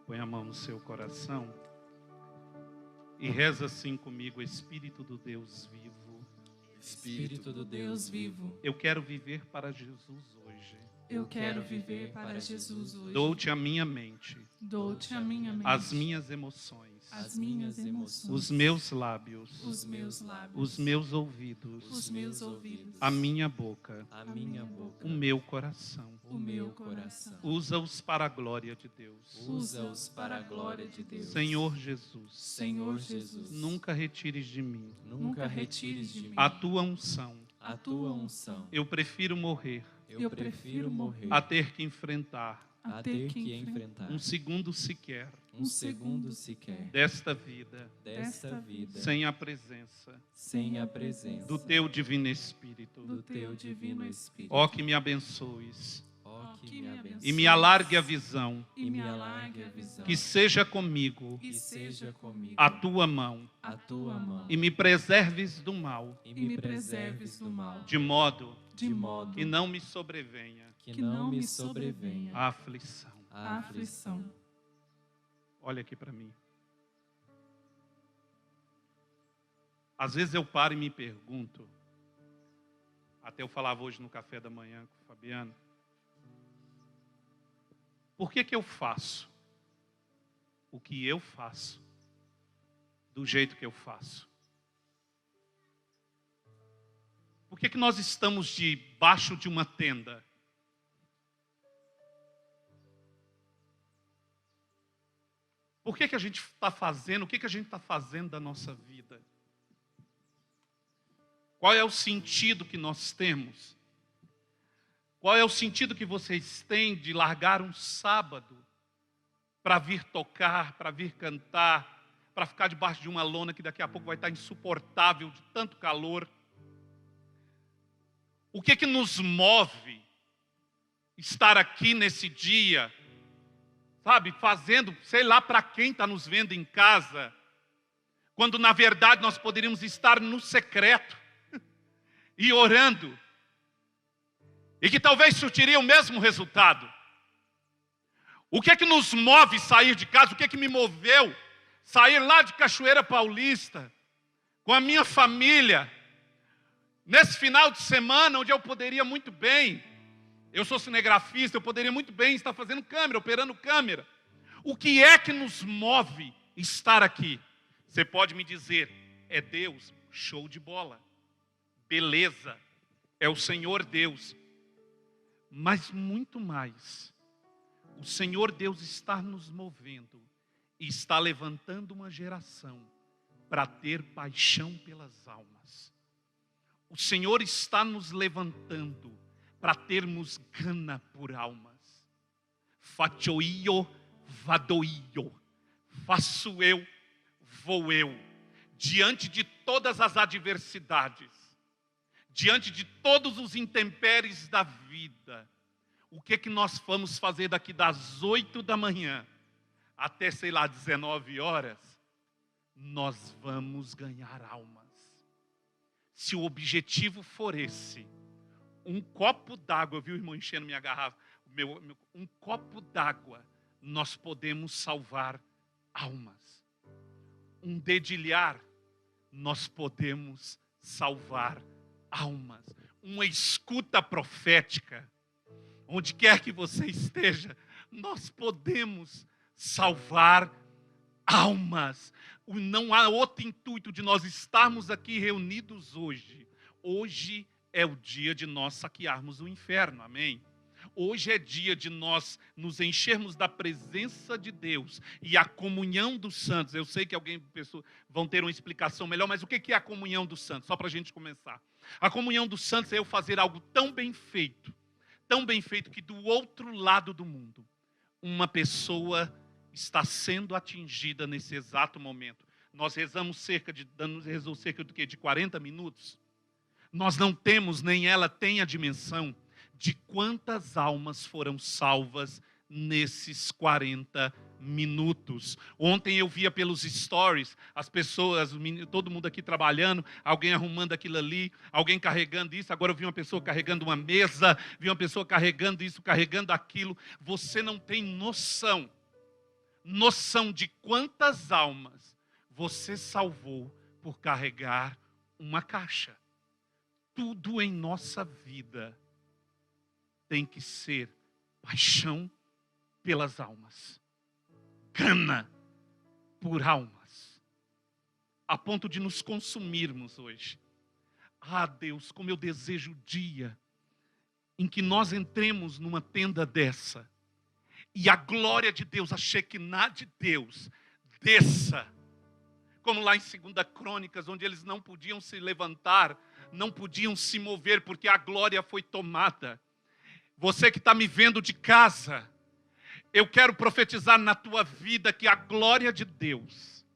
Põe a mão no seu coração e reza assim comigo: Espírito do Deus vivo. Espírito do Deus vivo, Eu quero viver para Jesus hoje. eu quero viver para Jesus hoje. Dou-te a minha mente, Dou-te a minha mente, as minhas emoções, as minhas emoções, os meus lábios, os meus lábios, os meus ouvidos, os meus ouvidos, a minha boca, a minha boca, o meu coração. o meu coração. Usa-os para a glória de Deus. Usa-os para a glória de Deus. Senhor Jesus, Senhor Jesus, nunca retires de mim nunca retires de mim a tua unção. a tua unção. Eu prefiro morrer Eu prefiro morrer a ter que enfrentar a ter que enfrentar um segundo sequer um segundo sequer desta vida desta vida sem a presença sem a presença do teu divino Espírito. do teu divino Espírito. Ó, que me abençoes Ó, que me abençoe e me alargue a visão, e me alargue a visão, que seja comigo e seja comigo a tua mão a tua mão, e me preserves do mal, e me preserves do mal, de modo de modo que não me sobrevenha que não me sobrevenha a aflição. a aflição. Olha aqui para mim. Às vezes eu paro e me pergunto, até eu falava hoje no café da manhã com o Fabiano, por que eu faço o que eu faço, do jeito que eu faço? Por que nós estamos debaixo de uma tenda? Por que a gente está fazendo, o que a gente está fazendo da nossa vida? Qual é o sentido que nós temos? Qual é o sentido que vocês têm de largar um sábado para vir tocar, para vir cantar, para ficar debaixo de uma lona que daqui a pouco vai estar insuportável de tanto calor? O que nos move estar aqui nesse dia, sabe, fazendo, sei lá para quem está nos vendo em casa, quando na verdade nós poderíamos estar no secreto e orando, e que talvez surtiria o mesmo resultado? O que nos move sair de casa? O que me moveu sair lá de Cachoeira Paulista com a minha família nesse final de semana, onde eu poderia muito bem, eu sou cinegrafista, eu poderia muito bem estar fazendo câmera, operando câmera. O que é que nos move estar aqui? Você pode me dizer, é Deus? Show de bola, beleza, é o Senhor Deus. Mas muito mais, o Senhor Deus está nos movendo e está levantando uma geração para ter paixão pelas almas. O Senhor está nos levantando para termos gana por almas. Fatioio, vadoio. Faço eu, vou eu. Diante de todas as adversidades, diante de todos os intempéries da vida, o que nós vamos fazer daqui das 8 da manhã até, 19 horas? Nós vamos ganhar almas. Se o objetivo for esse, um copo d'água, viu, irmão, enchendo minha garrafa, um copo d'água, nós podemos salvar almas. Um dedilhar, nós podemos salvar almas. Uma escuta profética, onde quer que você esteja, nós podemos salvar almas. Não há outro intuito de nós estarmos aqui reunidos hoje. Hoje é o dia de nós saquearmos o inferno, amém? Hoje é dia de nós nos enchermos da presença de Deus e a comunhão dos santos. Eu sei que pessoas vão ter uma explicação melhor, mas o que é a comunhão dos santos? Só para a gente começar. A comunhão dos santos é eu fazer algo tão bem feito que do outro lado do mundo, uma pessoa está sendo atingida nesse exato momento. Nós rezamos cerca de 40 minutos. Nós não temos, nem ela tem a dimensão de quantas almas foram salvas nesses 40 minutos. Ontem eu via pelos stories, as pessoas, todo mundo aqui trabalhando, alguém arrumando aquilo ali, alguém carregando isso. Agora eu vi uma pessoa carregando uma mesa, vi uma pessoa carregando isso, carregando aquilo. Você não tem noção. noção de quantas almas você salvou por carregar uma caixa. Tudo em nossa vida tem que ser paixão pelas almas, gana por almas, a ponto de nos consumirmos hoje. Ah, Deus, como eu desejo o dia em que nós entremos numa tenda dessa e a glória de Deus, a Shekinah de Deus, desça. Como lá em 2 Crônicas, onde eles não podiam se levantar, não podiam se mover, porque a glória foi tomada. Você que está me vendo de casa, eu quero profetizar na tua vida que a glória de Deus,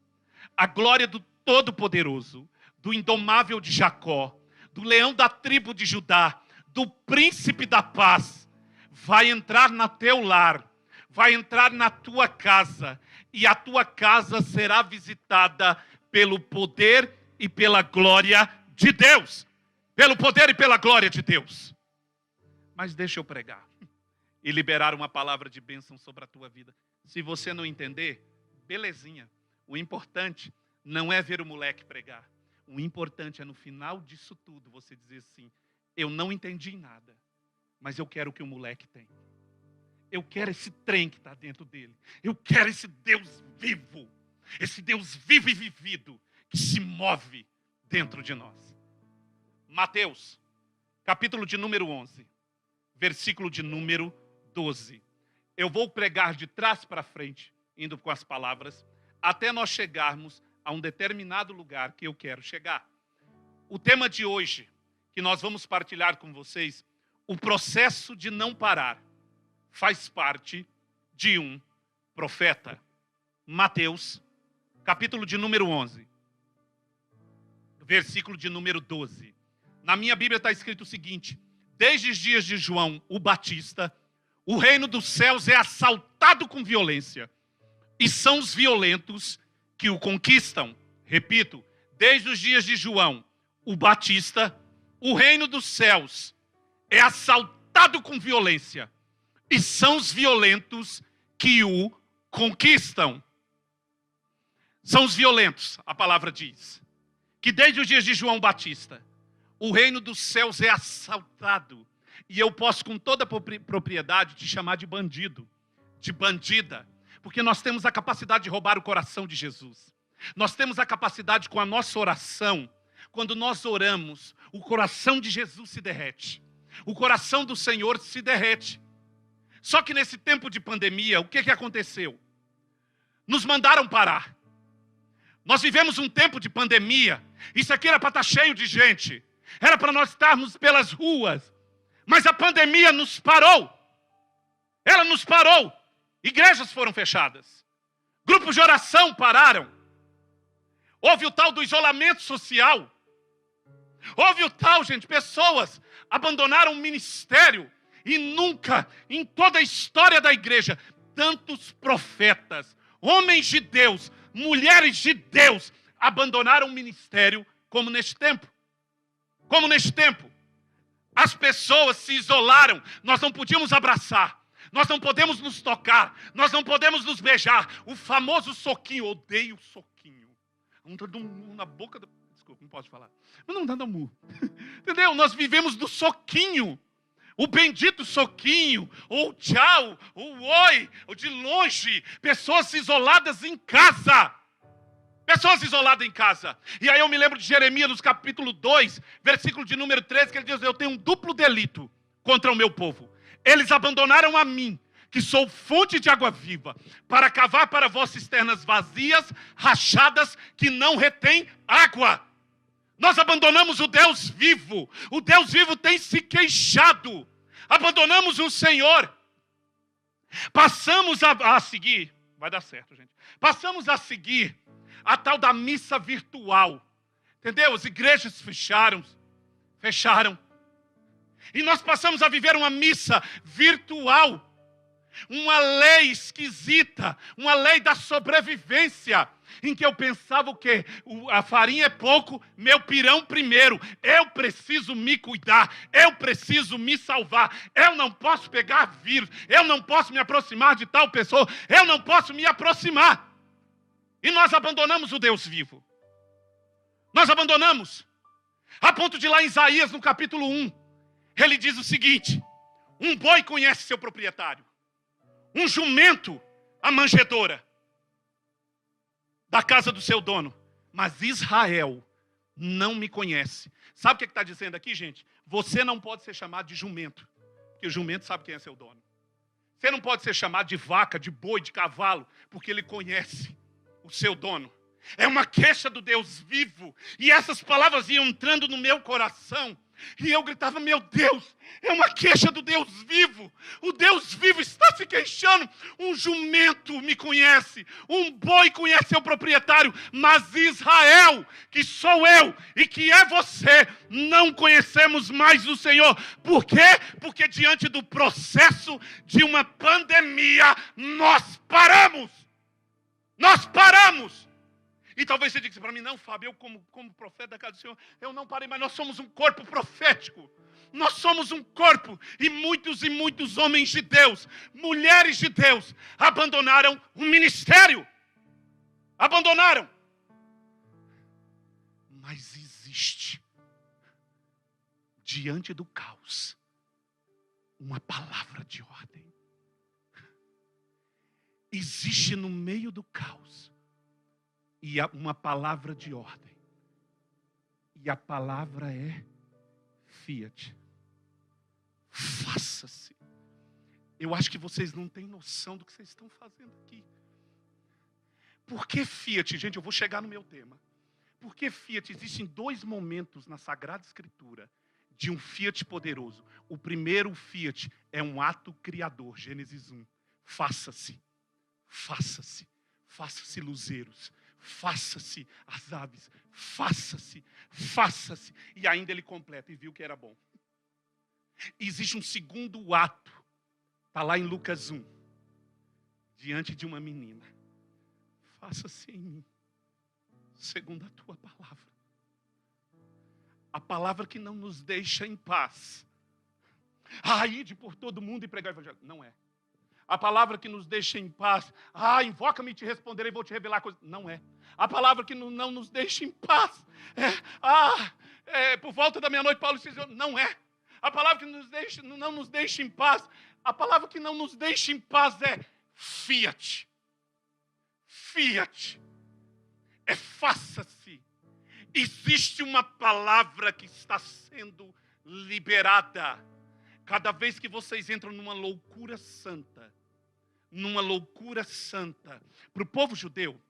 a glória do Todo-Poderoso, do indomável de Jacó, do leão da tribo de Judá, do príncipe da paz, vai entrar no teu lar, vai entrar na tua casa, e a tua casa será visitada pelo poder e pela glória de Deus. Pelo poder e pela glória de Deus. Mas deixa eu pregar e liberar uma palavra de bênção sobre a tua vida. Se você não entender, belezinha. O importante não é ver o moleque pregar. O importante é no final disso tudo você dizer assim: eu não entendi nada, mas eu quero o que o moleque tem. Eu quero esse trem que está dentro dele. Eu quero esse Deus vivo. Esse Deus vivo e vivido que se move dentro de nós. Mateus, capítulo de número 11, versículo de número 12. Eu vou pregar de trás para frente, indo com as palavras, até nós chegarmos a um determinado lugar que eu quero chegar. O tema de hoje, que nós vamos partilhar com vocês, o processo de não parar, faz parte de um profeta. Mateus, capítulo de número 11, versículo de número 12. Na minha Bíblia está escrito o seguinte: desde os dias de João o Batista, o reino dos céus é assaltado com violência, e são os violentos que o conquistam. Repito, desde os dias de João o Batista, o reino dos céus é assaltado com violência, e são os violentos que o conquistam. São os violentos, a palavra diz, que desde os dias de João Batista, o reino dos céus é assaltado. E eu posso com toda propriedade te chamar de bandido, de bandida, porque nós temos a capacidade de roubar o coração de Jesus. Nós temos a capacidade com a nossa oração, quando nós oramos, o coração de Jesus se derrete. O coração do Senhor se derrete. Só que nesse tempo de pandemia, o que aconteceu? Nos mandaram parar. Nós vivemos um tempo de pandemia. Isso aqui era para estar cheio de gente. Era para nós estarmos pelas ruas. Mas a pandemia nos parou. Ela nos parou. Igrejas foram fechadas. Grupos de oração pararam. Houve o tal do isolamento social. Houve o tal, gente, pessoas abandonaram o ministério. E nunca, em toda a história da igreja, tantos profetas, homens de Deus, mulheres de Deus, abandonaram o ministério como neste tempo. Como neste tempo. As pessoas se isolaram. Nós não podíamos abraçar. Nós não podemos nos tocar. Nós não podemos nos beijar. O famoso soquinho. Odeio soquinho. Um dando um murro na boca. Desculpa, não posso falar. Mas não dando um murro. Entendeu? Nós vivemos do soquinho. O bendito soquinho, ou tchau, ou oi, ou de longe. Pessoas isoladas em casa. Pessoas isoladas em casa. E aí eu me lembro de Jeremias, no capítulo 2, versículo de número 13, que ele diz: eu tenho um duplo delito contra o meu povo. Eles abandonaram a mim, que sou fonte de água viva, para cavar para vós cisternas vazias, rachadas, que não retém água. Nós abandonamos o Deus vivo. O Deus vivo tem se queixado. Abandonamos o Senhor. Passamos a seguir. Vai dar certo, gente. Passamos a seguir a tal da missa virtual. Entendeu? As igrejas fecharam. E nós passamos a viver uma missa virtual. uma lei esquisita, uma lei da sobrevivência, em que eu pensava o quê? A farinha é pouco, meu pirão primeiro. Eu preciso me cuidar, eu preciso me salvar. Eu não posso pegar vírus, eu não posso me aproximar de tal pessoa, eu não posso me aproximar. E nós abandonamos o Deus vivo. Nós abandonamos. A ponto de lá em Isaías, no capítulo 1, ele diz o seguinte: um boi conhece seu proprietário, um jumento a manjedoura da casa do seu dono, mas Israel não me conhece. Sabe o que está dizendo aqui, gente? Você não pode ser chamado de jumento, porque o jumento sabe quem é seu dono. Você não pode ser chamado de vaca, de boi, de cavalo, porque ele conhece o seu dono. É uma queixa do Deus vivo. E essas palavras iam entrando no meu coração. E eu gritava: meu Deus, é uma queixa do Deus vivo. O Deus vivo está se queixando. Um jumento me conhece, um boi conhece seu proprietário, mas Israel, que sou eu e que é você, não conhecemos mais o Senhor. Por quê? Porque diante do processo de uma pandemia, nós paramos. Nós paramos. E talvez você diga para mim: não, Fábio, eu como profeta da casa do Senhor, eu não parei, mas nós somos um corpo profético. Nós somos um corpo, e muitos homens de Deus, mulheres de Deus, abandonaram o ministério. Abandonaram. Mas existe, diante do caos, uma palavra de ordem. Existe no meio do caos e há uma palavra de ordem. E a palavra é fiat. Faça-se. Eu acho que vocês não têm noção do que vocês estão fazendo aqui. Por que fiat? Gente, eu vou chegar no meu tema. Por que fiat? Existem dois momentos na Sagrada Escritura de um fiat poderoso. O primeiro fiat é um ato criador. Gênesis 1. Faça-se. Faça-se. Faça-se luzeiros. Faça-se as aves, faça-se, faça-se. E ainda ele completa e viu que era bom. Existe um segundo ato, está lá em Lucas 1, diante de uma menina. Faça-se em mim, segundo a tua palavra. A palavra que não nos deixa em paz. Ide por todo mundo e pregar o evangelho. Não é. A palavra que nos deixa em paz. Invoca-me e te responderei e vou te revelar coisas. Não é. A palavra que não nos deixa em paz. Por volta da meia-noite, Paulo diz: não é. A palavra que não nos deixa em paz. A palavra que não nos deixa em paz é fiat. Fiat. É faça-se. Existe uma palavra que está sendo liberada. Cada vez que vocês entram numa loucura santa, para o povo judeu,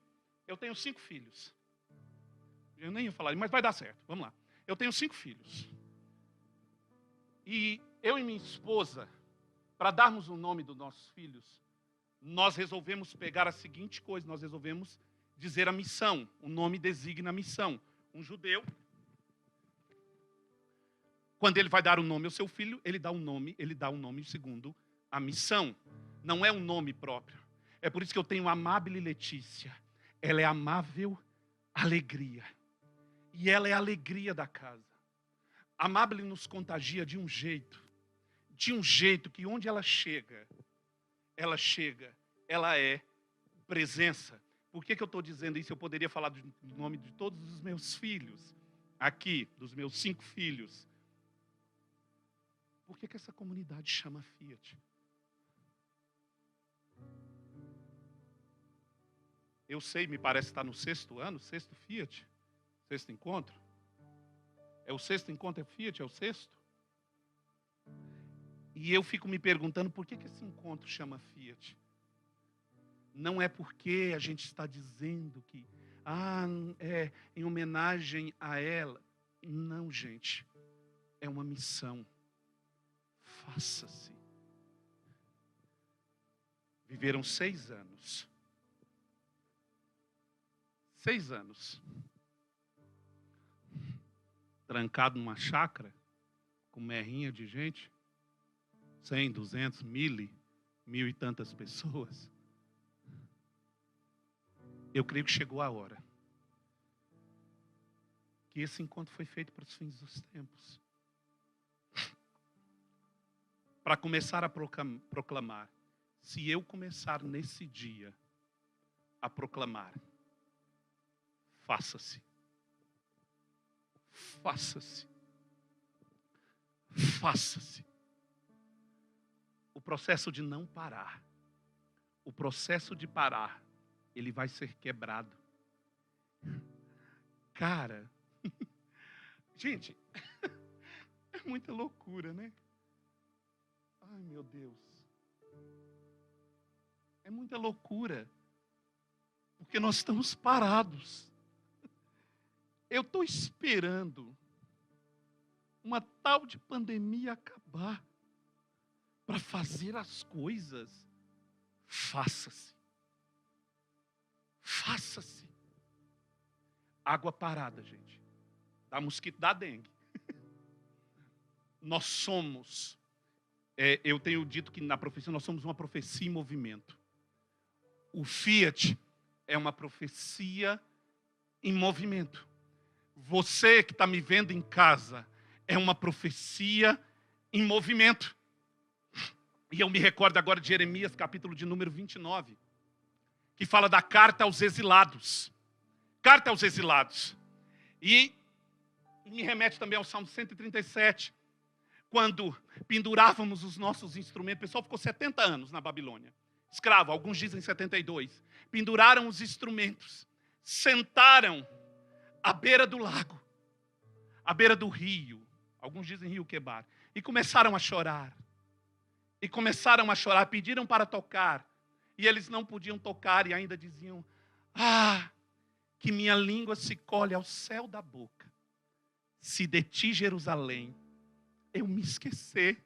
eu tenho 5 filhos. Eu nem ia falar, mas vai dar certo, vamos lá. Eu tenho 5 filhos. E eu e minha esposa, para darmos o nome dos nossos filhos, nós resolvemos pegar a seguinte coisa, nós resolvemos dizer a missão. O nome designa a missão. Um judeu, quando ele vai dar o nome ao seu filho, ele dá um nome segundo a missão. Não é um nome próprio. É por isso que eu tenho Amável Letícia. Ela é amável alegria. E ela é a alegria da casa. Amável nos contagia de um jeito que onde ela chega, ela é presença. Por que eu estou dizendo isso? Eu poderia falar do nome de todos os meus filhos, aqui, dos meus 5 filhos. Por que essa comunidade chama Fiat? Eu sei, me parece que está no 6º ano, 6º Fiat, 6º encontro. É o 6º encontro, é Fiat, é o 6º. E eu fico me perguntando por que esse encontro chama Fiat. Não é porque a gente está dizendo que, é em homenagem a ela. Não, gente, é uma missão. Faça-se. Viveram 6 anos. 6 anos. Trancado numa chácara, com merrinha de gente. 100, 200, 1000. 1000 e tantas pessoas. Eu creio que chegou a hora que esse encontro foi feito para os fins dos tempos. Para começar a proclamar. Se eu começar nesse dia a proclamar, faça-se. Faça-se. Faça-se. O processo de não parar, o processo de parar, ele vai ser quebrado. Cara, gente, é muita loucura, né? Ai, meu Deus. É muita loucura. Porque nós estamos parados. Eu estou esperando uma tal de pandemia acabar para fazer as coisas. Faça-se. Faça-se. Água parada, gente. Dá mosquito, dá dengue. Nós somos, eu tenho dito que na profecia nós somos uma profecia em movimento. O Fiat é uma profecia em movimento. Você que está me vendo em casa é uma profecia em movimento. E eu me recordo agora de Jeremias, capítulo de número 29, que fala da carta aos exilados. Carta aos exilados. E me remete também ao Salmo 137, quando pendurávamos os nossos instrumentos. O pessoal ficou 70 anos na Babilônia. Escravo, alguns dizem 72. Penduraram os instrumentos. Sentaram à beira do lago, à beira do rio. Alguns dizem rio Quebar. E começaram a chorar. E começaram a chorar, pediram para tocar. E eles não podiam tocar e ainda diziam: ah, que minha língua se colhe ao céu da boca, se de ti, Jerusalém, eu me esquecer.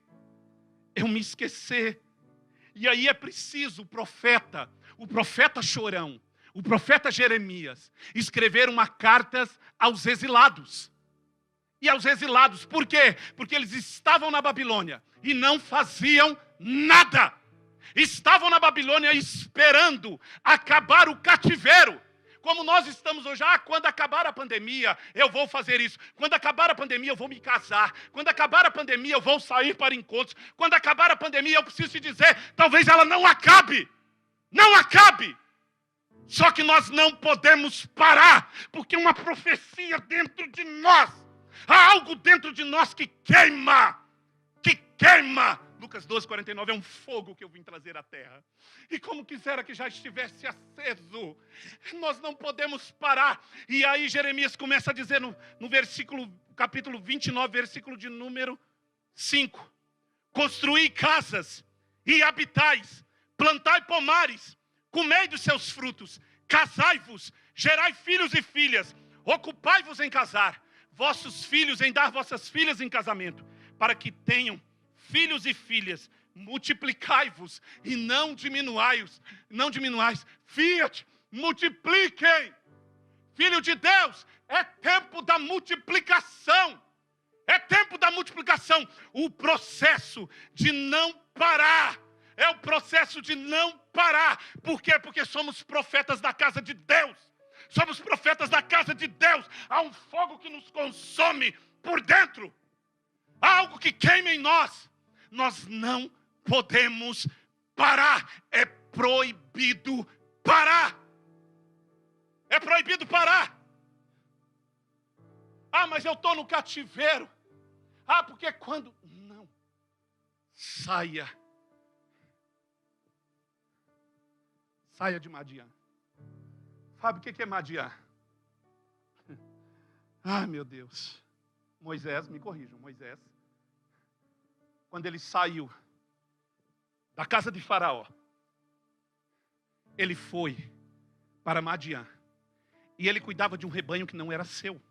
Eu me esquecer. E aí é preciso o profeta chorão, o profeta Jeremias, escrever uma carta aos exilados. E aos exilados, por quê? Porque eles estavam na Babilônia e não faziam nada. Estavam na Babilônia esperando acabar o cativeiro. Como nós estamos hoje, quando acabar a pandemia, eu vou fazer isso. Quando acabar a pandemia, eu vou me casar. Quando acabar a pandemia, eu vou sair para encontros. Quando acabar a pandemia, eu preciso te dizer, talvez ela não acabe. Não acabe. Só que nós não podemos parar, porque uma profecia dentro de nós, há algo dentro de nós que queima. Que queima. Lucas 12:49 é um fogo que eu vim trazer à terra. E como quisera que já estivesse aceso. Nós não podemos parar. E aí Jeremias começa a dizer no capítulo 29, versículo de número 5. Construí casas e habitais, plantai pomares, comei dos seus frutos, casai-vos, gerai filhos e filhas, ocupai-vos em casar, vossos filhos em dar vossas filhas em casamento, para que tenham filhos e filhas, multiplicai-vos e não diminuais. Fiat, multipliquem. Filho de Deus, é tempo da multiplicação. É tempo da multiplicação. O processo de não parar. É o processo de não parar. Por quê? Porque somos profetas da casa de Deus. Somos profetas da casa de Deus. Há um fogo que nos consome por dentro. Há algo que queima em nós. Nós não podemos parar. É proibido parar. É proibido parar. Mas eu estou no cativeiro. Porque quando... Não. Saia. Saia de Madian. Sabe o que é Madian? Meu Deus. Moisés, me corrijam, Moisés, quando ele saiu da casa de Faraó, ele foi para Madian. E ele cuidava de um rebanho que não era seu.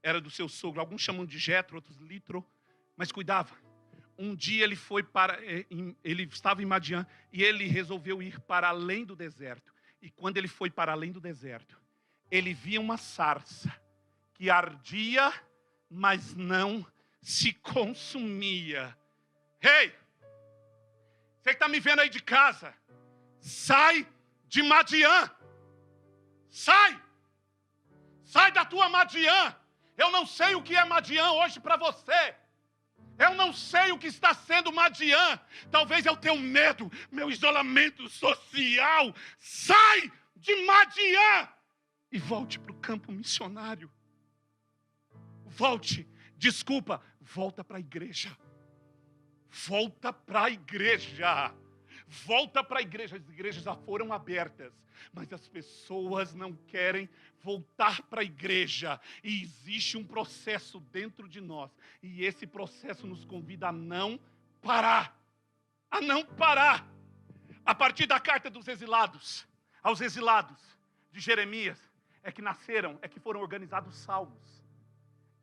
Era do seu sogro. Alguns chamam de Jetro, outros Litro, mas cuidava. Um dia ele estava em Madian e ele resolveu ir para além do deserto. E quando ele foi para além do deserto, ele via uma sarça que ardia, mas não se consumia. Você que está me vendo aí de casa, sai de Madiã. Sai da tua Madiã. Eu não sei o que é Madiã hoje para você. Eu não sei o que está sendo Madiã. Talvez é o teu medo, meu isolamento social. Sai de Madiã e volte para o campo missionário. Volta para a igreja. Volta para a igreja. Volta para a igreja. As igrejas já foram abertas, mas as pessoas não querem voltar para a igreja. E existe um processo dentro de nós. E esse processo nos convida a não parar. A não parar. A partir da carta dos exilados, aos exilados de Jeremias, é que foram organizados salmos.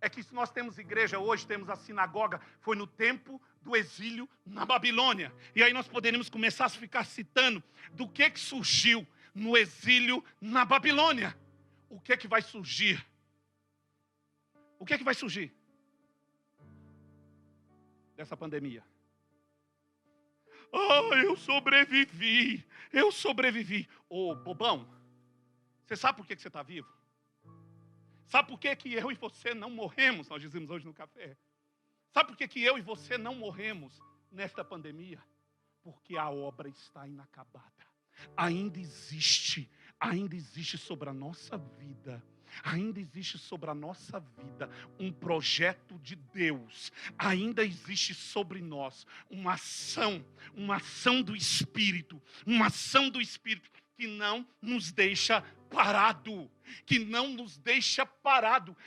É que se nós temos igreja hoje, temos a sinagoga, foi no tempo do exílio na Babilônia. E aí nós poderíamos começar a ficar citando do que surgiu no exílio na Babilônia. O que vai surgir? O que vai surgir dessa pandemia? Eu sobrevivi. Ô, bobão, você sabe por que você está vivo? Sabe por que eu e você não morremos? Nós dizemos hoje no café. Sabe por que eu e você não morremos nesta pandemia? Porque a obra está inacabada. Ainda existe sobre a nossa vida. Ainda existe sobre a nossa vida um projeto de Deus. Ainda existe sobre nós uma ação do Espírito. Uma ação do Espírito que não nos deixa parado.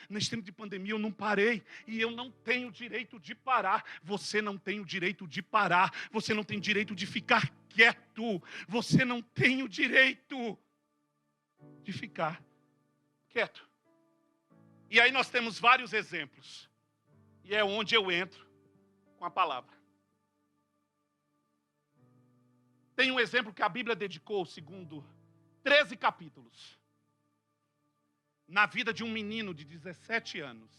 Nesse tempo de pandemia eu não parei. E eu não tenho direito de parar. Você não tem o direito de parar. Você não tem direito de ficar quieto. Você não tem o direito de ficar quieto. E aí nós temos vários exemplos. E é onde eu entro com a palavra. Tem um exemplo que a Bíblia dedicou, segundo 13 capítulos, na vida de um menino de 17 anos.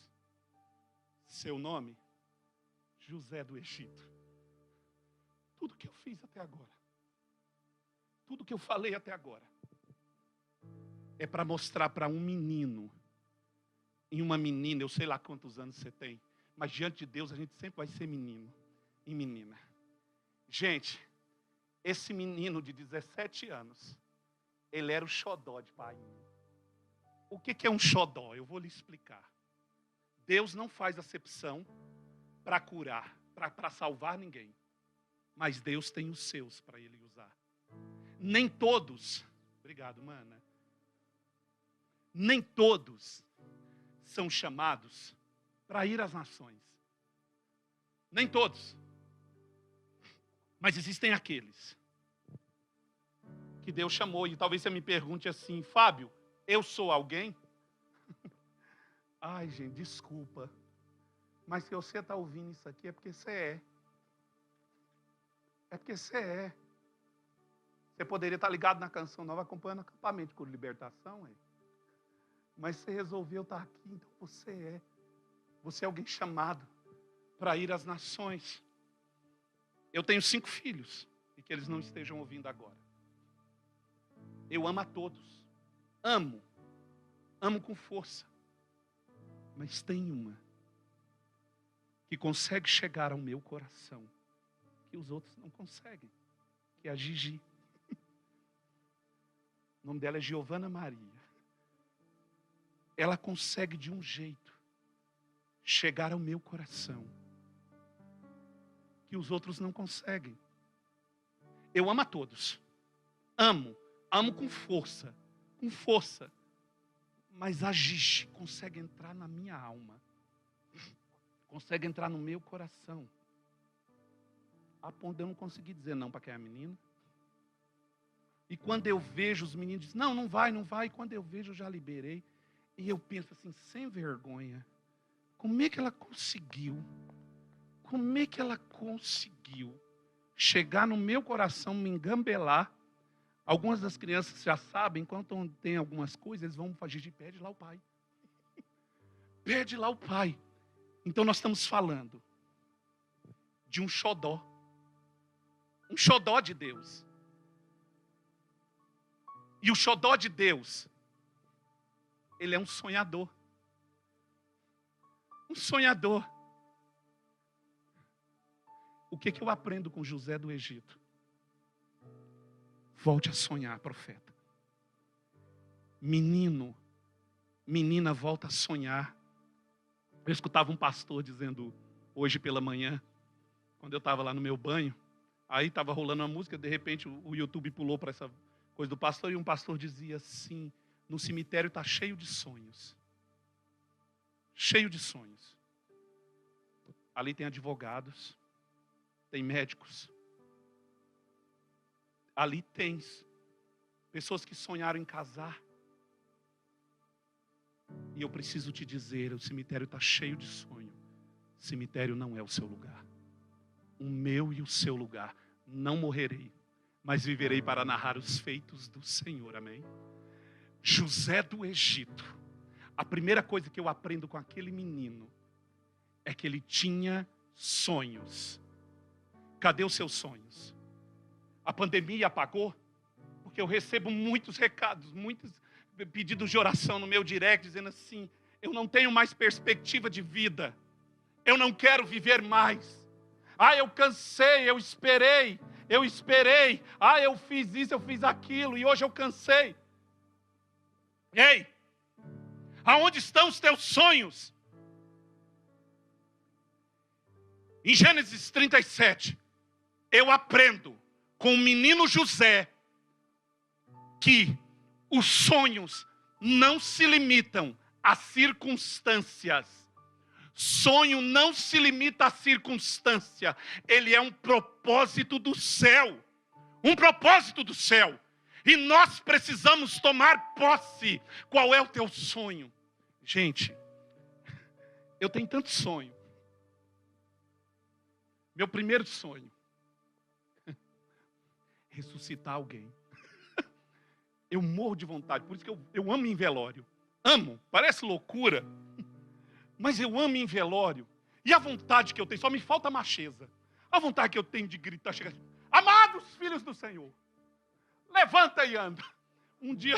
Seu nome, José do Egito. Tudo que eu fiz até agora, tudo que eu falei até agora, é para mostrar para um menino e uma menina, eu sei lá quantos anos você tem, mas diante de Deus a gente sempre vai ser menino e menina. Gente, esse menino de 17 anos, ele era o xodó de pai. O que é um xodó? Eu vou lhe explicar. Deus não faz acepção para curar, para salvar ninguém. Mas Deus tem os seus para Ele usar. Nem todos, obrigado, mana. Nem todos são chamados para ir às nações. Nem todos. Mas existem aqueles que Deus chamou. E talvez você me pergunte assim: Fábio, eu sou alguém? Ai, gente, desculpa. Mas se você está ouvindo isso aqui, é porque você é. É porque você é. Você poderia estar ligado na Canção Nova, acompanhando o acampamento com libertação. Mas você resolveu estar aqui, então você é. Você é alguém chamado para ir às nações. Eu tenho 5 filhos, e que eles não estejam ouvindo agora. Eu amo a todos. Amo com força. Mas tem uma que consegue chegar ao meu coração, que os outros não conseguem, que é a Gigi. O nome dela é Giovana Maria. Ela consegue de um jeito chegar ao meu coração, que os outros não conseguem. Eu amo a todos. Amo com força. Mas a Gigi consegue entrar na minha alma. Consegue entrar no meu coração. A ponto de eu não conseguir dizer não para aquela menina. E quando eu vejo os meninos dizem, não vai. E quando eu vejo, eu já liberei. E eu penso assim, sem vergonha. Como é que ela conseguiu chegar no meu coração, me engambelar? Algumas das crianças já sabem, enquanto tem algumas coisas, eles vão fazer de pede lá o pai. Pede lá o pai. Então nós estamos falando de um xodó. um xodó de Deus. E o xodó de Deus, ele é um sonhador. Um sonhador. O que eu aprendo com José do Egito? Volte a sonhar, profeta. Menino, menina, volta a sonhar. Eu escutava um pastor dizendo hoje pela manhã, quando eu estava lá no meu banho, aí estava rolando uma música, de repente o YouTube pulou para essa coisa do pastor, e um pastor dizia assim: no cemitério está cheio de sonhos. Cheio de sonhos. Ali tem advogados, tem médicos. Ali tem pessoas que sonharam em casar. E eu preciso te dizer, o cemitério está cheio de sonho. O cemitério não é o seu lugar. O meu e o seu lugar. Não morrerei, mas viverei para narrar os feitos do Senhor, amém? José do Egito. A primeira coisa que eu aprendo com aquele menino é que ele tinha sonhos. Cadê os seus sonhos? A pandemia apagou? Porque eu recebo muitos recados, muitos pedidos de oração no meu direct, dizendo assim: eu não tenho mais perspectiva de vida. Eu não quero viver mais. Eu cansei, eu esperei. Eu fiz isso, eu fiz aquilo, e hoje eu cansei. Ei, aonde estão os teus sonhos? Em Gênesis 37, eu aprendo com o menino José que os sonhos não se limitam às circunstâncias. Sonho não se limita à circunstância. Ele é um propósito do céu. Um propósito do céu. E nós precisamos tomar posse. Qual é o teu sonho? Gente, eu tenho tanto sonho. Meu primeiro sonho: ressuscitar alguém. Eu morro de vontade, por isso que eu amo em velório. Amo, parece loucura, mas eu amo em velório. E a vontade que eu tenho, só me falta a macheza. A vontade que eu tenho de gritar, chegar assim: amados filhos do Senhor, levanta e anda. Um dia,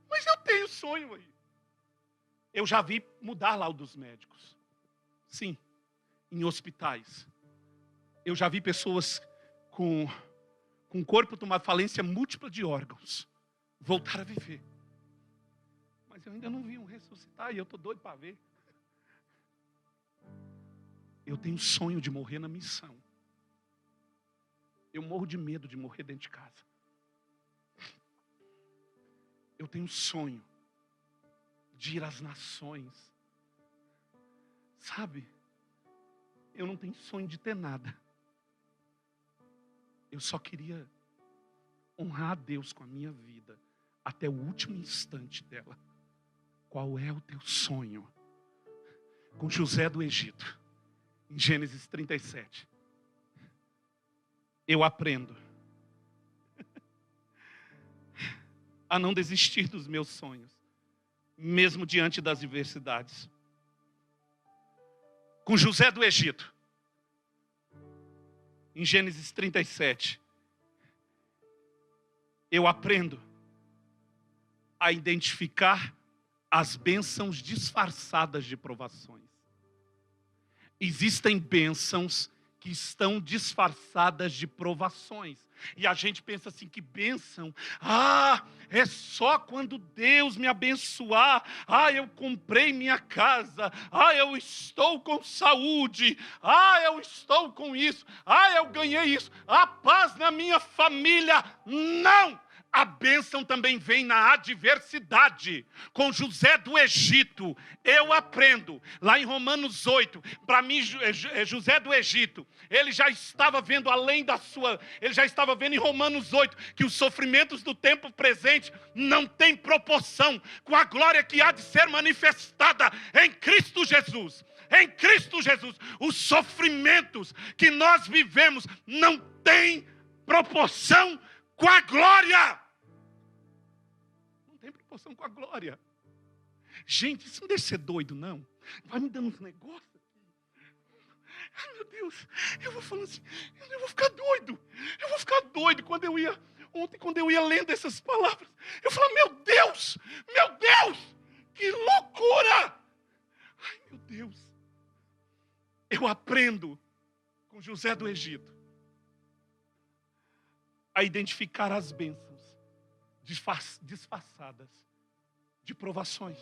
mas eu tenho sonho aí. Eu já vi mudar laudos médicos. Sim, em hospitais. Eu já vi pessoas com corpo tomado falência múltipla de órgãos voltar a viver. Mas eu ainda não vi um ressuscitar e eu estou doido para ver. Eu tenho sonho de morrer na missão. Eu morro de medo de morrer dentro de casa. Eu tenho sonho de ir às nações. Sabe? Eu não tenho sonho de ter nada. Eu só queria honrar a Deus com a minha vida até o último instante dela. Qual é o teu sonho? Com José do Egito, em Gênesis 37, eu aprendo a não desistir dos meus sonhos, mesmo diante das adversidades. Com José do Egito, em Gênesis 37, eu aprendo a identificar as bênçãos disfarçadas de provações. Existem bênçãos que estão disfarçadas de provações. E a gente pensa assim: que bênção. É só quando Deus me abençoar. Eu comprei minha casa. Eu estou com saúde. Eu estou com isso. Eu ganhei isso. A paz na minha família. Não! A bênção também vem na adversidade. Com José do Egito, eu aprendo, lá em Romanos 8, para mim, José do Egito, ele já estava vendo ele já estava vendo em Romanos 8, que os sofrimentos do tempo presente não têm proporção com a glória que há de ser manifestada em Cristo Jesus. Em Cristo Jesus, os sofrimentos que nós vivemos não têm proporção com a glória. Tem proporção com a glória. Gente, isso não deixa ser doido, não. Vai me dando uns negócios aqui. Ai, meu Deus, eu vou falando assim, eu vou ficar doido. Eu vou ficar doido ontem quando eu ia lendo essas palavras. Eu falava, meu Deus, que loucura. Ai, meu Deus. Eu aprendo com José do Egito a identificar as bênçãos disfarçadas de provações.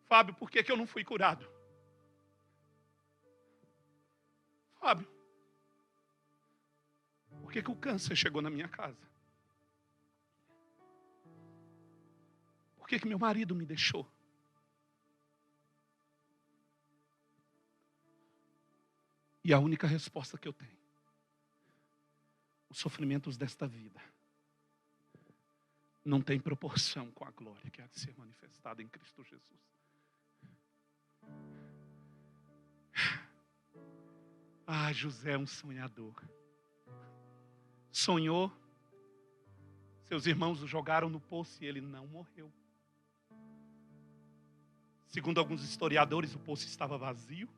Fábio, por que eu não fui curado? Fábio, por que o câncer chegou na minha casa? Por que meu marido me deixou? E a única resposta que eu tenho: os sofrimentos desta vida não têm proporção com a glória que há de ser manifestada em Cristo Jesus. Ah, José é um sonhador. Sonhou, seus irmãos o jogaram no poço e ele não morreu. Segundo alguns historiadores, o poço estava vazio.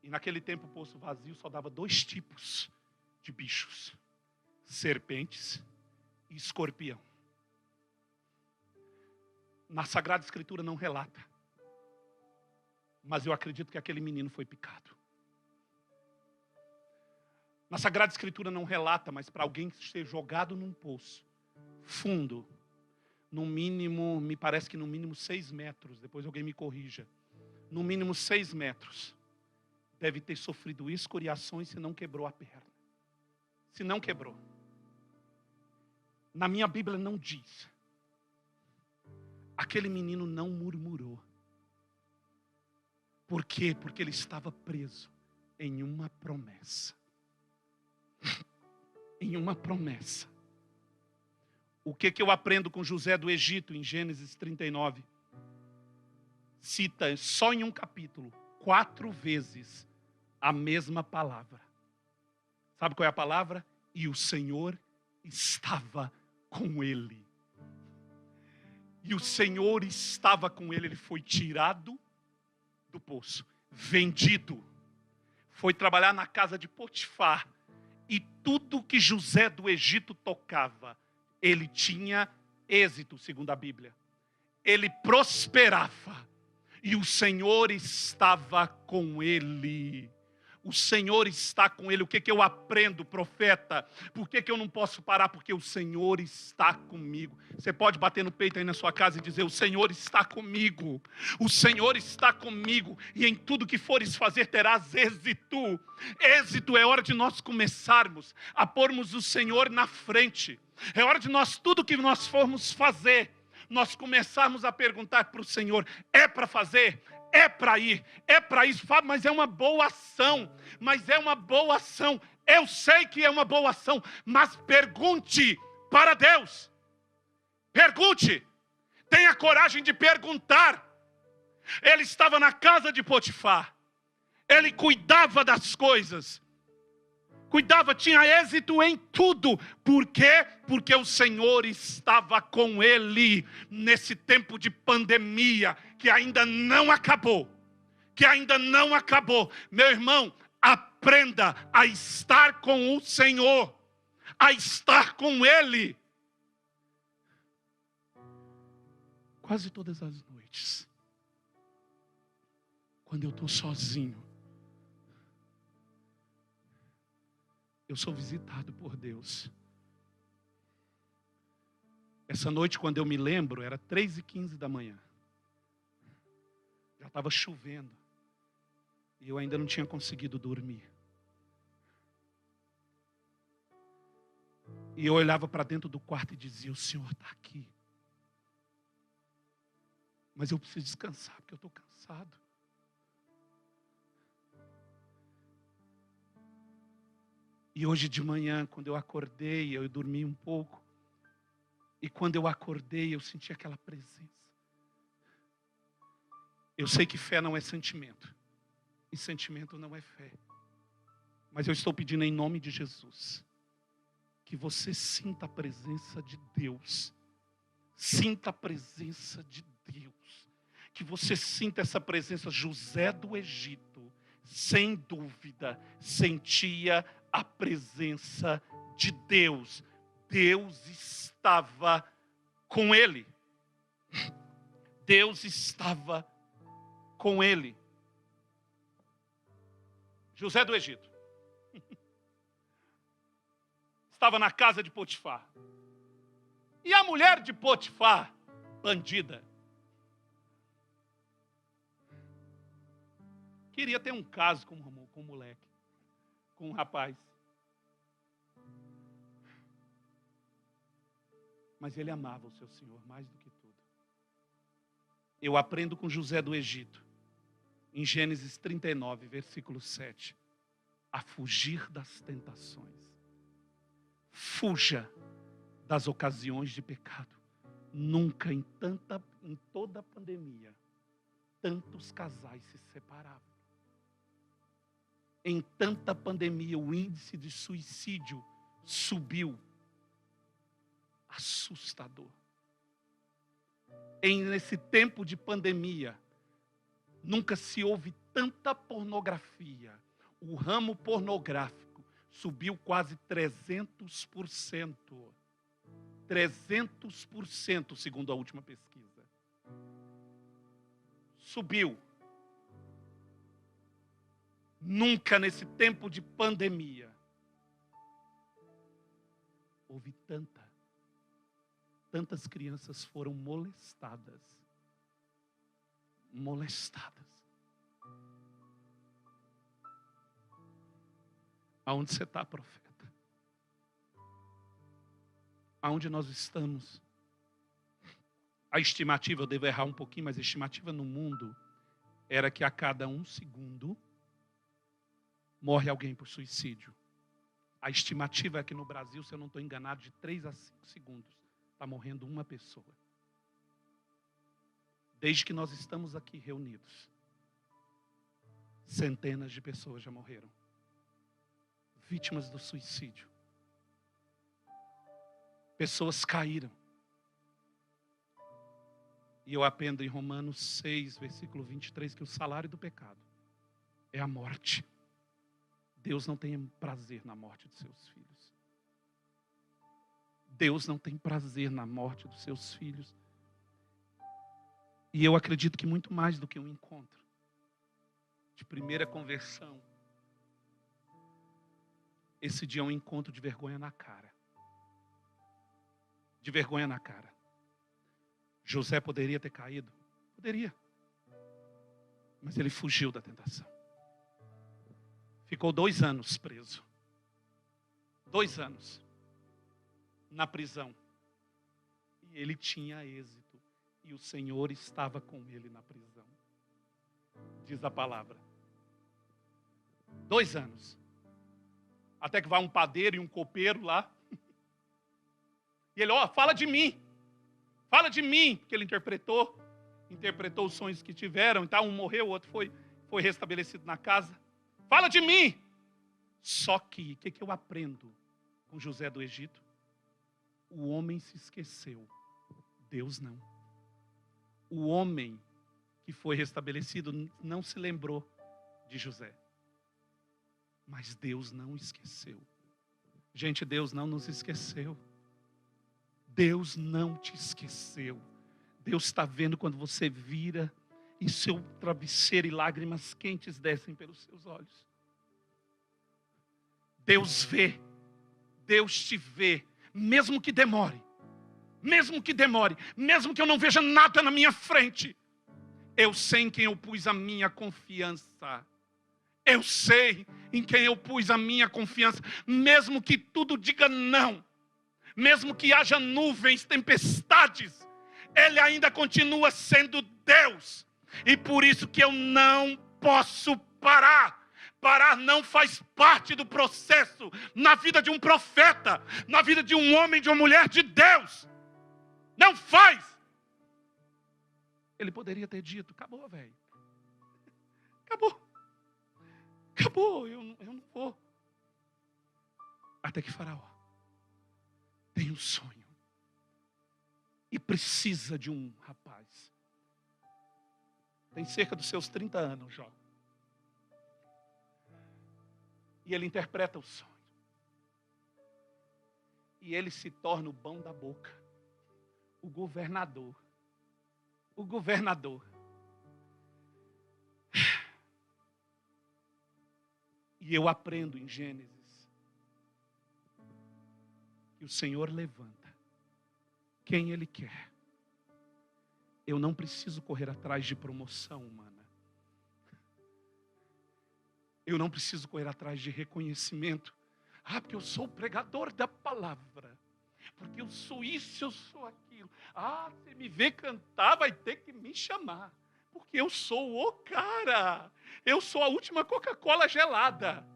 E naquele tempo o poço vazio só dava 2 tipos de bichos: serpentes e escorpião. Na Sagrada Escritura não relata, mas eu acredito que aquele menino foi picado. Na Sagrada Escritura não relata, mas para alguém ser jogado num poço fundo, no mínimo, me parece que no mínimo 6 metros, depois alguém me corrija, no mínimo 6 metros, deve ter sofrido escoriações se não quebrou a perna. Se não quebrou. Na minha Bíblia não diz. Aquele menino não murmurou. Por quê? Porque ele estava preso em uma promessa. Em uma promessa. O que eu aprendo com José do Egito em Gênesis 39? Cita só em um capítulo 4 vezes a mesma palavra. Sabe qual é a palavra? E o Senhor estava com ele. E o Senhor estava com ele. Ele foi tirado do poço, vendido, foi trabalhar na casa de Potifar. E tudo que José do Egito tocava, ele tinha êxito, segundo a Bíblia. Ele prosperava. E o Senhor estava com ele. O Senhor está com ele. O que eu aprendo, profeta? Por que eu não posso parar? Porque o Senhor está comigo. Você pode bater no peito aí na sua casa e dizer: o Senhor está comigo. O Senhor está comigo. E em tudo que fores fazer terás êxito. Êxito é hora de nós começarmos a pormos o Senhor na frente. É hora de nós, tudo que nós formos fazer, nós começarmos a perguntar para o Senhor: é para fazer? É para ir, é para isso, Fábio, mas é uma boa ação, eu sei que é uma boa ação, mas pergunte para Deus, tenha coragem de perguntar. Ele estava na casa de Potifar, ele cuidava das coisas, tinha êxito em tudo. Por quê? Porque o Senhor estava com ele nesse tempo de pandemia que ainda não acabou. Meu irmão, aprenda a estar com o Senhor, a estar com Ele. Quase todas as noites, quando eu estou sozinho, eu sou visitado por Deus. Essa noite, quando eu me lembro, era 3h15 da manhã. Já estava chovendo. E eu ainda não tinha conseguido dormir. E eu olhava para dentro do quarto e dizia: o Senhor está aqui. Mas eu preciso descansar, porque eu estou cansado. E hoje de manhã, quando eu acordei, eu dormi um pouco. E quando eu acordei, eu senti aquela presença. Eu sei que fé não é sentimento. E sentimento não é fé. Mas eu estou pedindo em nome de Jesus, que você sinta a presença de Deus. Sinta a presença de Deus. Que você sinta essa presença. José do Egito sem dúvida, sentia a presença de Deus. Deus estava com ele. Deus estava com ele. José do Egito estava na casa de Potifar. E a mulher de Potifar, bandida, queria ter um caso com um moleque, com um rapaz. Mas ele amava o seu Senhor mais do que tudo. Eu aprendo com José do Egito, em Gênesis 39, versículo 7, a fugir das tentações. Fuja das ocasiões de pecado. Nunca em toda a pandemia, tantos casais se separavam. Em tanta pandemia, o índice de suicídio subiu. Assustador. Nesse tempo de pandemia, nunca se houve tanta pornografia. O ramo pornográfico subiu quase 300%. 300%, segundo a última pesquisa. Subiu. Nunca nesse tempo de pandemia houve tantas crianças foram molestadas. Molestadas. Aonde você está, profeta? Aonde nós estamos? A estimativa, eu devo errar um pouquinho, mas a estimativa no mundo era que a cada 1 segundo morre alguém por suicídio. A estimativa é que no Brasil, se eu não estou enganado, de 3 a 5 segundos está morrendo uma pessoa. Desde que nós estamos aqui reunidos, centenas de pessoas já morreram. Vítimas do suicídio. Pessoas caíram. E eu aprendo em Romanos 6, versículo 23, que o salário do pecado é a morte. Deus não tem prazer na morte dos seus filhos. Deus não tem prazer na morte dos seus filhos. E eu acredito que muito mais do que um encontro de primeira conversão, esse dia é um encontro de vergonha na cara. De vergonha na cara. José poderia ter caído? Poderia. Mas ele fugiu da tentação. Ficou 2 anos preso. 2 anos. Na prisão. E ele tinha êxito. E o Senhor estava com ele na prisão. Diz a palavra. 2 anos. Até que vai um padeiro e um copeiro lá. E ele, fala de mim. Fala de mim. Porque ele interpretou os sonhos que tiveram. Então um morreu, o outro foi restabelecido na casa. Fala de mim. Só que, o que eu aprendo com José do Egito? O homem se esqueceu. Deus não. O homem que foi restabelecido não se lembrou de José. Mas Deus não esqueceu. Gente, Deus não nos esqueceu. Deus não te esqueceu. Deus está vendo quando você vira e seu travesseiro e lágrimas quentes descem pelos seus olhos. Deus vê. Deus te vê. Mesmo que demore. Mesmo que demore. Mesmo que eu não veja nada na minha frente. Eu sei em quem eu pus a minha confiança. Eu sei em quem eu pus a minha confiança. Mesmo que tudo diga não. Mesmo que haja nuvens, tempestades. Ele ainda continua sendo Deus. E por isso que eu não posso parar. Parar não faz parte do processo na vida de um profeta, na vida de um homem, de uma mulher de Deus. Não faz. Ele poderia ter dito, acabou, velho. Acabou. Acabou, eu não vou. Até que Faraó tem um sonho. E precisa de um rapaz. Tem cerca dos seus 30 anos, Jó. E ele interpreta o sonho. E ele se torna o bom da boca. O governador. O governador. E eu aprendo em Gênesis que o Senhor levanta quem Ele quer. Eu não preciso correr atrás de promoção humana. Eu não preciso correr atrás de reconhecimento. Ah, porque eu sou o pregador da palavra. Porque eu sou isso, eu sou aquilo. Ah, você me vê cantar, vai ter que me chamar. Porque eu sou o cara. Eu sou a última Coca-Cola gelada.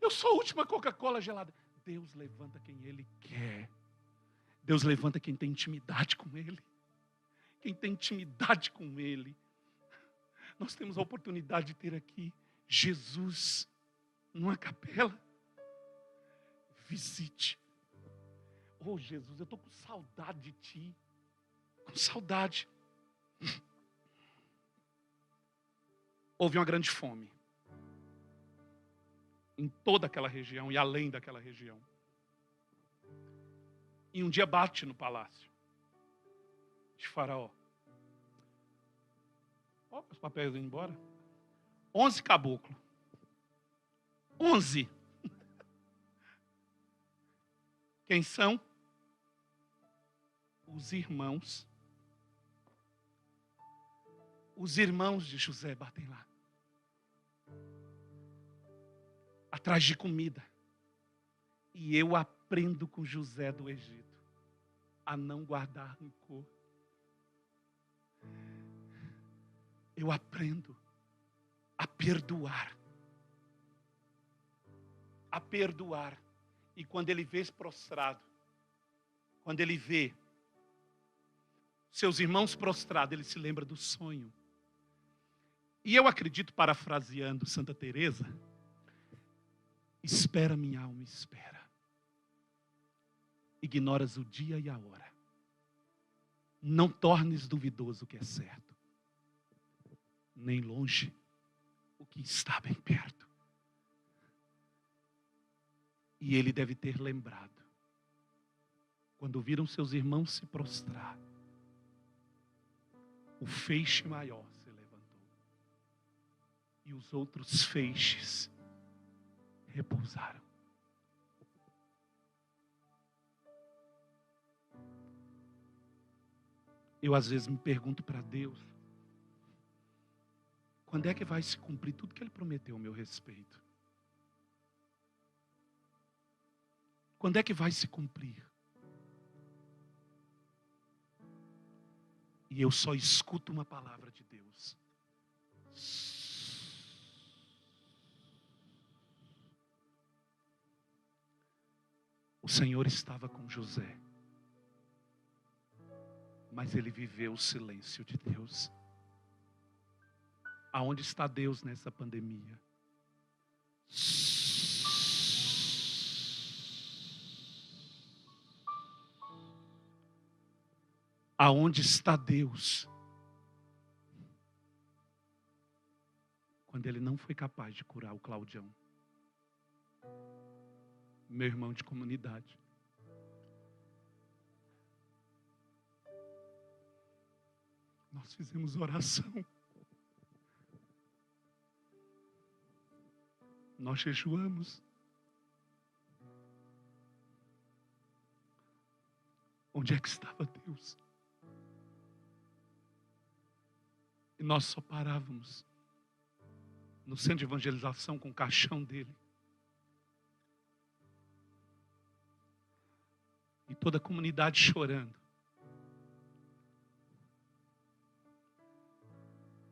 Eu sou a última Coca-Cola gelada. Deus levanta quem Ele quer. Deus levanta quem tem intimidade com Ele. Quem tem intimidade com Ele. Nós temos a oportunidade de ter aqui Jesus numa capela. Visite. Oh, Jesus, eu estou com saudade de Ti. Com saudade. Houve uma grande fome. Em toda aquela região e além daquela região. E um dia bate no palácio de Faraó. Ó, os papéis indo embora. 11 caboclos. 11. Quem são? Os irmãos. Os irmãos de José batem lá. Atrás de comida. E eu aprendo com José do Egito a não guardar rancor. Eu aprendo a perdoar. A perdoar. E quando ele vê prostrado, quando ele vê seus irmãos prostrados, ele se lembra do sonho. E eu acredito, parafraseando Santa Teresa, espera minha alma, espera. Ignoras o dia e a hora. Não tornes duvidoso o que é certo. Nem longe o que está bem perto. E ele deve ter lembrado. Quando viram seus irmãos se prostrar, o feixe maior se levantou. E os outros feixes repousaram. Eu às vezes me pergunto para Deus, quando é que vai se cumprir tudo que Ele prometeu a meu respeito? Quando é que vai se cumprir? E eu só escuto uma palavra de Deus. O Senhor estava com José, mas ele viveu o silêncio de Deus. Aonde está Deus nessa pandemia? Aonde está Deus? Quando ele não foi capaz de curar o Claudião, meu irmão de comunidade. Nós fizemos oração. Nós jejuamos. Onde é que estava Deus? E nós só parávamos no centro de evangelização com o caixão dele. E toda a comunidade chorando.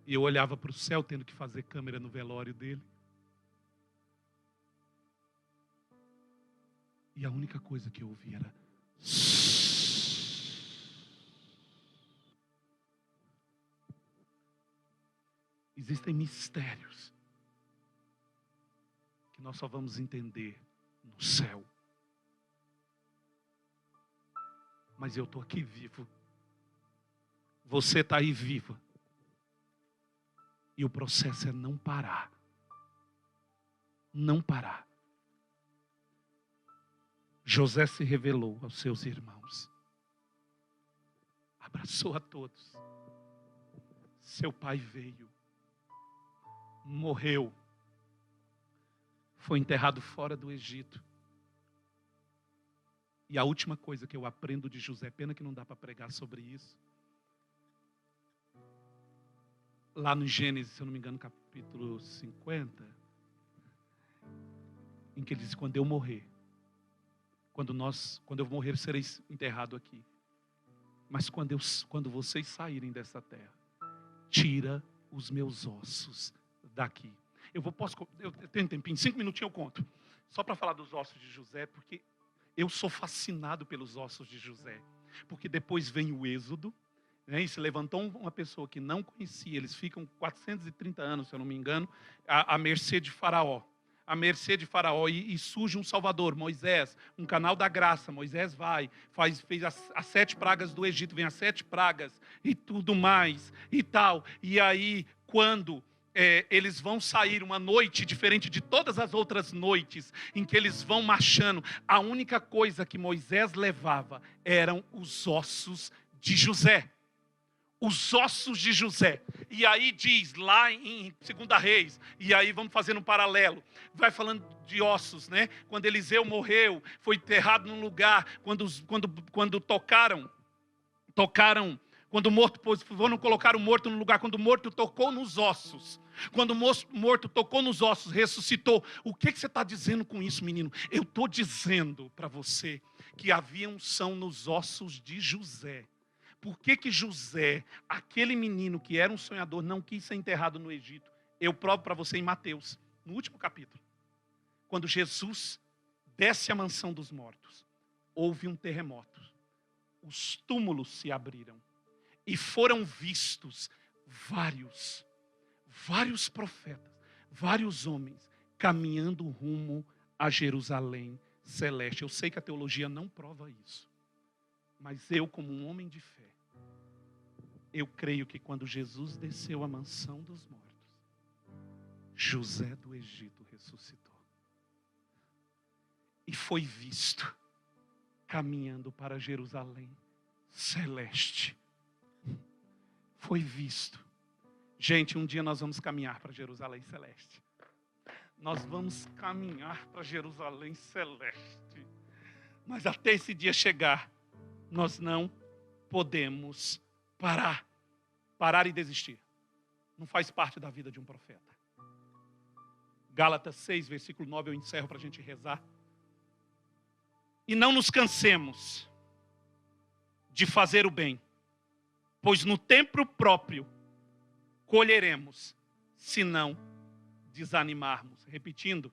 E eu olhava para o céu tendo que fazer câmera no velório dele. E a única coisa que eu ouvia era... Existem mistérios que nós só vamos entender no céu. Mas eu estou aqui vivo. Você está aí viva. E o processo é não parar. não parar. José se revelou aos seus irmãos. Abraçou a todos. Seu pai veio. Morreu. Foi enterrado fora do Egito. E a última coisa que eu aprendo de José, pena que não dá para pregar sobre isso. Lá no Gênesis, se eu não me engano, capítulo 50, em que ele diz: quando eu morrer, quando eu morrer, sereis enterrado aqui. Mas quando vocês saírem dessa terra, tira os meus ossos daqui. Eu tenho um tempinho, 5 minutinhos eu conto. Só para falar dos ossos de José, porque eu sou fascinado pelos ossos de José. Porque depois vem o Êxodo, né, e se levantou uma pessoa que não conhecia. Eles ficam 430 anos, se eu não me engano, à mercê de Faraó. À mercê de Faraó, e surge um Salvador, Moisés, um canal da graça. Moisés fez as 7 pragas do Egito, vem as 7 pragas e tudo mais e tal. E aí, quando eles vão sair uma noite diferente de todas as outras noites em que eles vão marchando, a única coisa que Moisés levava eram os ossos de José. Os ossos de José. E aí diz lá em 2 Reis, e aí vamos fazendo um paralelo, vai falando de ossos, né? Quando Eliseu morreu, foi enterrado num lugar, quando tocaram, quando o morto, foram colocar o morto no lugar, quando o morto tocou nos ossos, quando o morto tocou nos ossos, ressuscitou. O que você está dizendo com isso, menino? Eu estou dizendo para você que havia unção nos ossos de José. Por que José, aquele menino que era um sonhador, não quis ser enterrado no Egito? Eu provo para você em Mateus, no último capítulo. Quando Jesus desce à mansão dos mortos, houve um terremoto. Os túmulos se abriram e foram vistos vários profetas, vários homens caminhando rumo a Jerusalém celeste. Eu sei que a teologia não prova isso, mas eu, como um homem de fé, eu creio que quando Jesus desceu à mansão dos mortos, José do Egito ressuscitou. E foi visto caminhando para Jerusalém celeste. Foi visto. Gente, um dia nós vamos caminhar para Jerusalém celeste. Nós vamos caminhar para Jerusalém celeste. Mas até esse dia chegar, nós não podemos parar e desistir. Não faz parte da vida de um profeta. Gálatas 6, versículo 9, eu encerro para a gente rezar. E não nos cansemos de fazer o bem, pois no tempo próprio colheremos, se não desanimarmos. Repetindo,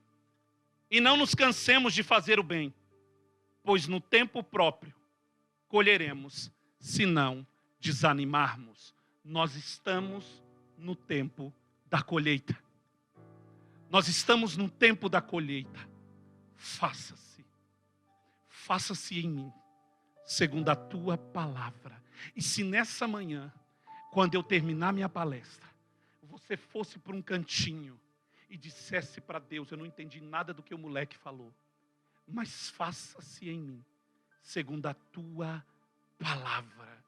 e não nos cansemos de fazer o bem, pois no tempo próprio colheremos, se não desanimarmos. Nós estamos no tempo da colheita. Nós estamos no tempo da colheita. Faça-se em mim, segundo a tua palavra. E se nessa manhã, quando eu terminar minha palestra, você fosse para um cantinho e dissesse para Deus: eu não entendi nada do que o moleque falou, mas faça-se em mim, segundo a tua palavra.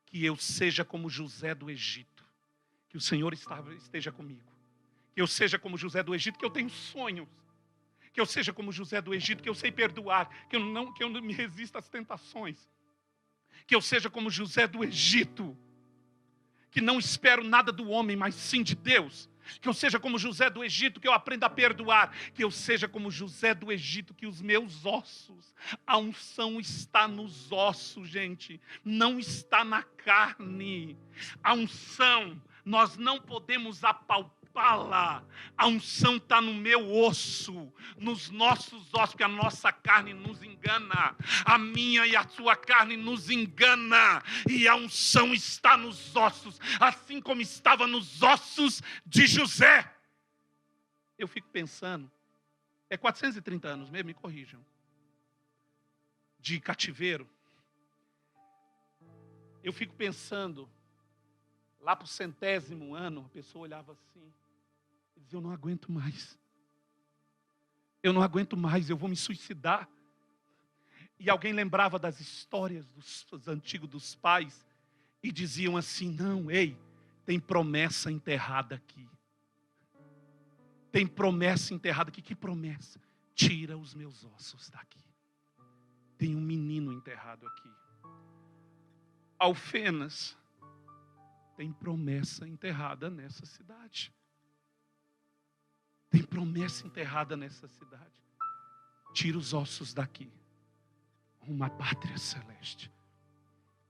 Que eu seja como José do Egito, que o Senhor esteja comigo. Que eu seja como José do Egito, que eu tenho sonhos. Que eu seja como José do Egito, que eu sei perdoar, que eu não me resista às tentações. Que eu seja como José do Egito, que não espero nada do homem, mas sim de Deus. Que eu seja como José do Egito, que eu aprenda a perdoar. Que eu seja como José do Egito, que os meus ossos, a unção está nos ossos, gente, não está na carne. A unção, nós não podemos apalpá-la. A unção está no meu osso, nos nossos ossos, porque a nossa carne nos engana, a minha e a sua carne nos engana, e a unção está nos ossos, assim como estava nos ossos de José. Eu fico pensando, 430 anos mesmo, me corrijam, de cativeiro. Eu fico pensando, lá para o 100º ano, a pessoa olhava assim e dizia: eu não aguento mais. Eu não aguento mais, eu vou me suicidar. E alguém lembrava das histórias dos antigos, dos pais, e diziam assim: não, ei, tem promessa enterrada aqui. Tem promessa enterrada aqui. Que promessa? Tira os meus ossos daqui. Tem um menino enterrado aqui. Alfenas, tem promessa enterrada nessa cidade. Tem promessa enterrada nessa cidade. Tira os ossos daqui. Uma pátria celeste.